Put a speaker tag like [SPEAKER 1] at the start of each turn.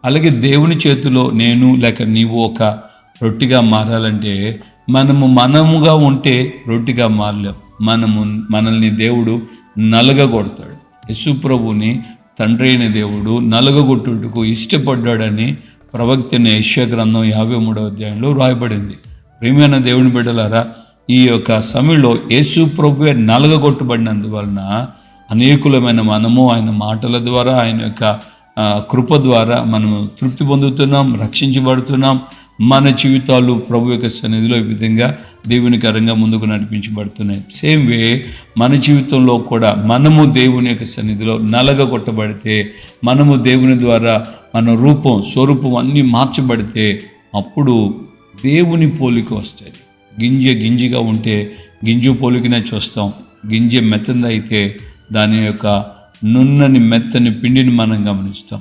[SPEAKER 1] అలాగే దేవుని చేతిలో నేను లేక నీవు ఒక రొట్టిగా మారాలంటే మనముగా ఉంటే రొట్టిగా మారలేం. మనల్ని దేవుడు నలగగొడతాడు. యేసు ప్రభువుని తండ్రి అయిన దేవుడు నలగగొట్టుటకు ఇష్టపడ్డాడని ప్రవక్త అయిన యెషయా గ్రంథం 53వ అధ్యాయంలో రాయబడింది. ప్రియమైన దేవుని బిడ్డలారా, ఈ యొక్క సమయంలో యేసు ప్రభువే నలగగొట్టబడినందువలన అనేకులమైన మనము ఆయన మాటల ద్వారా, ఆయన యొక్క కృప ద్వారా మనము తృప్తి పొందుతున్నాం, రక్షించబడుతున్నాం. మన జీవితాలు ప్రభు యొక్క సన్నిధిలో ఈ విధంగా దేవునికరంగా ముందుకు నడిపించబడుతున్నాయి. సేమ్ వే మన జీవితంలో కూడా మనము దేవుని యొక్క సన్నిధిలో నలగగొట్టబడితే, మనము దేవుని ద్వారా మన రూపం, స్వరూపం అన్నీ మార్చబడితే అప్పుడు దేవుని పోలిక వస్తుంది. గింజిగా ఉంటే గింజు పోలికనే చూస్తాం. గింజ మెత్తది అయితే దాని యొక్క నున్నని మెత్తని పిండిని మనం గమనిస్తాం.